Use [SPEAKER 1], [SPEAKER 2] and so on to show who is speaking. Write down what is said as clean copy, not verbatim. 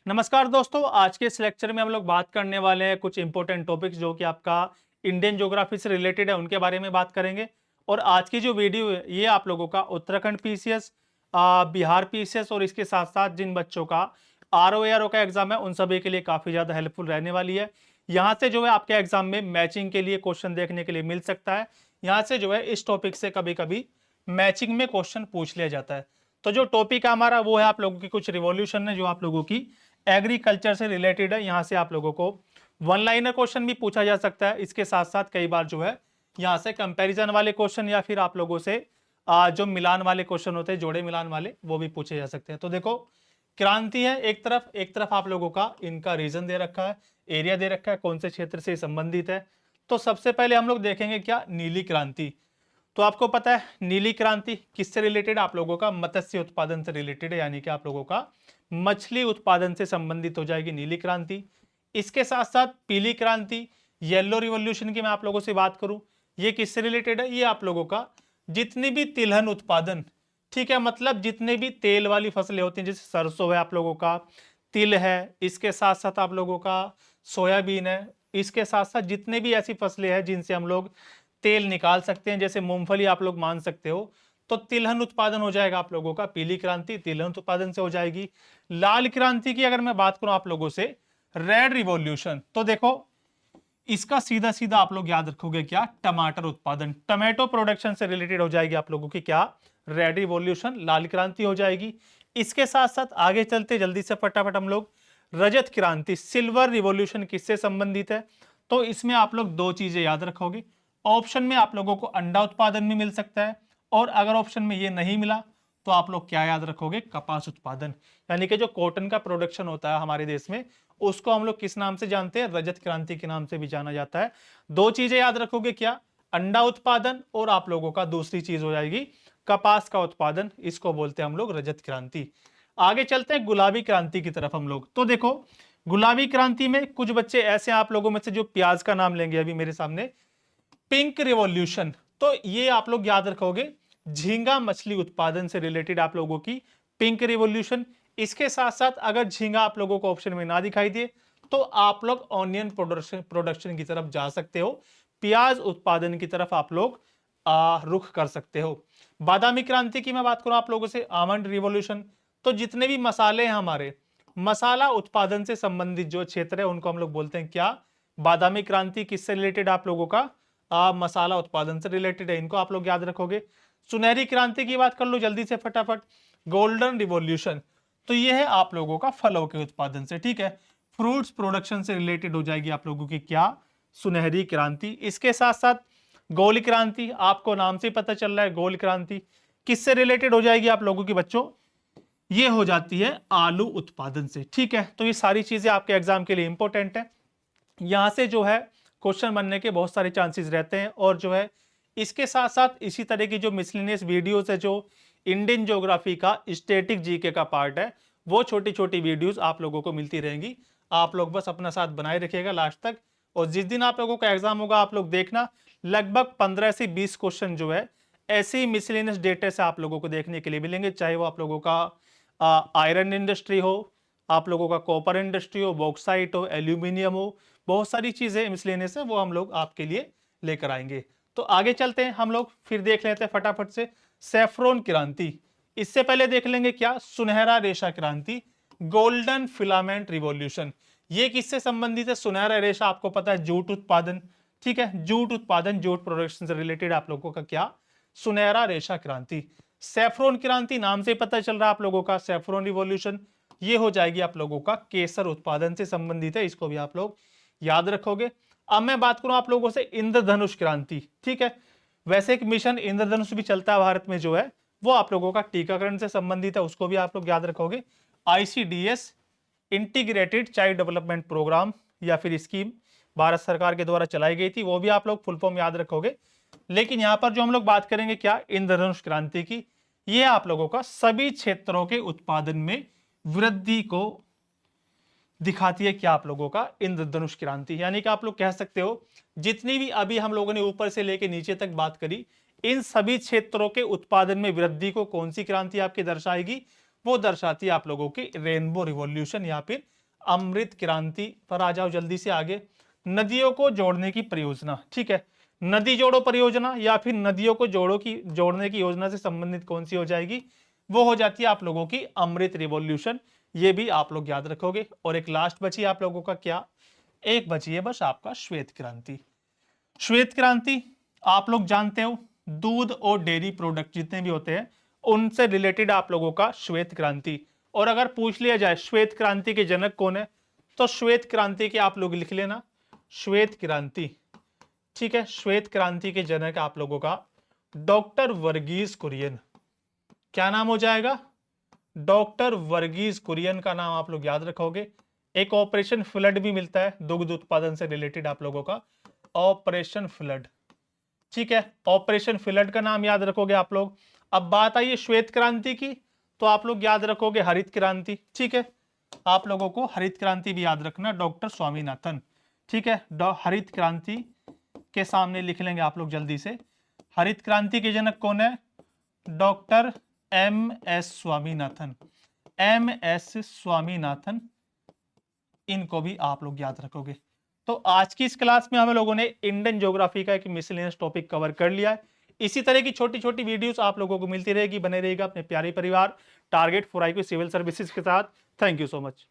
[SPEAKER 1] नमस्कार दोस्तों, आज के इस लेक्चर में हम लोग बात करने वाले हैं कुछ इंपॉर्टेंट टॉपिक्स जो कि आपका इंडियन ज्योग्राफी से रिलेटेड है, उनके बारे में बात करेंगे। और आज की जो वीडियो है ये आप लोगों का उत्तराखंड पीसीएस, बिहार पीसीएस और इसके साथ साथ जिन बच्चों का आरओ का एग्जाम है उन सभी के लिए काफी ज्यादा हेल्पफुल रहने वाली है। यहाँ से जो है आपके एग्जाम में मैचिंग के लिए क्वेश्चन देखने के लिए मिल सकता है। यहाँ से जो है इस टॉपिक से कभी कभी मैचिंग में क्वेश्चन पूछ लिया जाता है। तो जो टॉपिक है हमारा वो है आप लोगों की कुछ रिवॉल्यूशन है जो आप लोगों की एग्रीकल्चर से रिलेटेड है। यहाँ से आप लोगों को वन लाइनर क्वेश्चन भी पूछा जा सकता है। इसके साथ साथ कई बार जो है यहाँ से कंपैरिजन वाले क्वेश्चन या फिर आप लोगों से जो मिलान वाले क्वेश्चन होते हैं, जोड़े मिलान वाले, वो भी पूछे जा सकते हैं। तो देखो, क्रांति है एक तरफ आप लोगों का इनका रीजन दे रखा है, एरिया दे रखा है, कौन से क्षेत्र से संबंधित है। तो सबसे पहले हम लोग देखेंगे क्या, नीली क्रांति। तो आपको पता है नीली क्रांति किससे रिलेटेड, आप लोगों का मत्स्य उत्पादन से रिलेटेड है, यानी कि आप लोगों का मछली उत्पादन से संबंधित हो जाएगी नीली क्रांति। इसके साथ साथ पीली क्रांति, येलो रिवॉल्यूशन की मैं आप लोगों से बात करूं, ये किससे रिलेटेड है, ये आप लोगों का जितनी भी तिलहन उत्पादन, ठीक है, मतलब जितने भी तेल वाली फसलें होती हैं, जैसे सरसों है आप लोगों का, तिल है, इसके साथ साथ आप लोगों का सोयाबीन है, इसके साथ साथ जितने भी ऐसी फसलें हैं जिनसे हम लोग तेल निकाल सकते हैं, जैसे मूंगफली आप लोग मान सकते हो, तो तिलहन उत्पादन हो जाएगा आप लोगों का। पीली क्रांति तिलहन उत्पादन से हो जाएगी। लाल क्रांति की अगर मैं बात करूं आप लोगों से, रेड रिवॉल्यूशन, तो देखो इसका सीधा सीधा आप लोग याद रखोगे क्या, टमाटर उत्पादन, टमाटो प्रोडक्शन से रिलेटेड हो जाएगी आप लोगों की क्या, रेड रिवॉल्यूशन, लाल क्रांति हो जाएगी। इसके साथ साथ आगे चलते जल्दी से फटाफट हम लोग, रजत क्रांति, सिल्वर रिवॉल्यूशन किससे संबंधित है, तो इसमें आप लोग दो चीजें याद रखोगे। ऑप्शन में आप लोगों को अंडा उत्पादन भी मिल सकता है, और अगर ऑप्शन में ये नहीं मिला तो आप लोग क्या याद रखोगे, कपास उत्पादन, यानी कि जो कॉटन का प्रोडक्शन होता है हमारे देश में, उसको हम लोग किस नाम से जानते हैं, रजत क्रांति के नाम से भी जाना जाता है। दो चीजें याद रखोगे क्या, अंडा उत्पादन, और आप लोगों का दूसरी चीज हो जाएगी कपास का उत्पादन, इसको बोलते हैं हम लोग रजत क्रांति। आगे चलते हैं गुलाबी क्रांति की तरफ हम लोग। तो देखो, गुलाबी क्रांति में कुछ बच्चे ऐसे आप लोगों में से जो प्याज का नाम लेंगे अभी मेरे सामने, पिंक रिवॉल्यूशन, तो ये आप लोग याद रखोगे झींगा मछली उत्पादन से रिलेटेड आप लोगों की पिंक रिवॉल्यूशन। इसके साथ साथ अगर झींगा आप लोगों को ऑप्शन में ना दिखाई दे तो आप लोग ऑनियन प्रोडक्शन की तरफ जा सकते हो, प्याज उत्पादन की तरफ आप लोग रुख कर सकते हो। बादामी क्रांति की मैं बात करूं आप लोगों से, आमंड रिवॉल्यूशन, तो जितने भी मसाले हैं हमारे, मसाला उत्पादन से संबंधित जो क्षेत्र है उनको हम लोग बोलते हैं क्या, बादामी क्रांति। किससे रिलेटेड आप लोगों का, मसाला उत्पादन से रिलेटेड है, इनको आप लोग याद रखोगे। सुनहरी क्रांति की बात कर लो जल्दी से फटाफट, गोल्डन रिवॉल्यूशन, तो ये है आप लोगों का फलों के उत्पादन से, ठीक है, फ्रूट्स प्रोडक्शन से रिलेटेड हो जाएगी आप लोगों की क्या, सुनहरी क्रांति। इसके साथ साथ गोल क्रांति, आपको नाम से पता चल रहा है गोल क्रांति किससे रिलेटेड हो जाएगी आप लोगों की बच्चों, ये हो जाती है आलू उत्पादन से, ठीक है। तो ये सारी चीजें आपके एग्जाम के लिए इंपॉर्टेंट है, यहां से जो है क्वेश्चन बनने के बहुत सारे चांसेस रहते हैं। और जो है इसके साथ साथ इसी तरह की जो मिसलिनियस वीडियोस है, जो इंडियन ज्योग्राफी का स्टैटिक जीके का पार्ट है, वो छोटी छोटी वीडियोस आप लोगों को मिलती रहेंगी। आप लोग बस अपना साथ बनाए रखिएगा लास्ट तक, और जिस दिन आप लोगों का एग्जाम होगा आप लोग देखना लगभग 15 से 20 क्वेश्चन जो है ऐसे ही मिसलिनियस डेटा से आप लोगों को देखने के लिए मिलेंगे, चाहे वो आप लोगों का आयरन इंडस्ट्री हो, आप लोगों का कॉपर इंडस्ट्री हो, बॉक्साइट हो, एल्यूमिनियम हो, बहुत सारी चीजें मिसलेनियस है, वो हम लोग आपके लिए लेकर आएंगे। तो आगे चलते हैं हम लोग, फिर देख लेते हैं फटाफट से सैफरोन क्रांति। इससे पहले देख लेंगे क्या, सुनहरा रेशा क्रांति, गोल्डन फिलामेंट रिवॉल्यूशन। ये किससे संबंधित है, सुनहरा रेशा आपको पता है जूट उत्पादन, ठीक है, जूट उत्पादन, जूट प्रोडक्शन से रिलेटेड आप लोगों का क्या, सुनहरा रेशा क्रांति। सैफरोन क्रांति नाम से पता चल रहा है आप लोगों का, सैफरोन रिवॉल्यूशन, ये हो जाएगी आप लोगों का केसर उत्पादन से संबंधित है, इसको भी आप लोग याद रखोगे। अब मैं बात करूं आप लोगों से इंद्रधनुष क्रांति, ठीक है, वैसे एक मिशन इंद्रधनुष भी चलता है भारत में जो है, वो आप लोगों का टीकाकरण से संबंधित है, उसको भी आप लोग याद रखोगे। ICDS, integrated child development programme या फिर स्कीम, भारत सरकार के द्वारा चलाई गई थी, वो भी आप लोग फुल फॉर्म याद रखोगे। लेकिन यहां पर जो हम लोग बात करेंगे क्या, इंद्रधनुष क्रांति की, ये आप लोगों का सभी क्षेत्रों के उत्पादन में वृद्धि को दिखाती है क्या, आप लोगों का इंद्रधनुष क्रांति। यानी कि आप लोग कह सकते हो जितनी भी अभी हम लोगों ने ऊपर से लेके नीचे तक बात करी, इन सभी क्षेत्रों के उत्पादन में वृद्धि को कौन सी क्रांति आपकी दर्शाएगी, वो दर्शाती है आप लोगों की रेनबो रिवॉल्यूशन या फिर अमृत क्रांति। पर आ जाओ जल्दी से आगे। नदियों को जोड़ने की परियोजना, ठीक है, नदी जोड़ो परियोजना या फिर नदियों को जोड़ने की योजना से संबंधित कौन सी हो जाएगी, वो हो जाती है आप लोगों की अमृत रिवॉल्यूशन। ये भी आप लोग याद रखोगे। और एक लास्ट बची आप लोगों का क्या, एक बची है बस आपका श्वेत क्रांति। श्वेत क्रांति आप लोग जानते हो, दूध और डेयरी प्रोडक्ट जितने भी होते हैं उनसे रिलेटेड आप लोगों का श्वेत क्रांति। और अगर पूछ लिया जाए श्वेत क्रांति के जनक कौन है, तो श्वेत क्रांति के आप लोग लिख लेना श्वेत क्रांति, ठीक है। श्वेत क्रांति के जनक आप लोगों का डॉक्टर वर्गीस कुरियन। क्या नाम हो जाएगा, डॉक्टर वर्गीस कुरियन का नाम आप लोग याद रखोगे। एक ऑपरेशन फ्लड भी मिलता है दुग्ध उत्पादन से रिलेटेड आप लोगों का, ऑपरेशन फ्लड, ठीक है। ऑपरेशन फ्लड का नाम याद रखोगे आप लोग। अब बात आई है श्वेत क्रांति की, तो आप लोग याद रखोगे हरित क्रांति, ठीक है। आप लोगों को हरित क्रांति भी याद रखना, डॉक्टर स्वामीनाथन, ठीक है। हरित क्रांति के सामने लिख लेंगे आप लोग जल्दी से। हरित क्रांति के जनक कौन है, doctor M S Swaminathan, M S Swaminathan, इनको भी आप लोग याद रखोगे। तो आज की इस क्लास में हम लोगों ने इंडियन ज्योग्राफी का एक मिसलेनियस टॉपिक कवर कर लिया है। इसी तरह की छोटी छोटी वीडियोस आप लोगों को मिलती रहेगी, बने रहेगा अपने प्यारे परिवार target for IQ civil services के साथ। Thank you so much.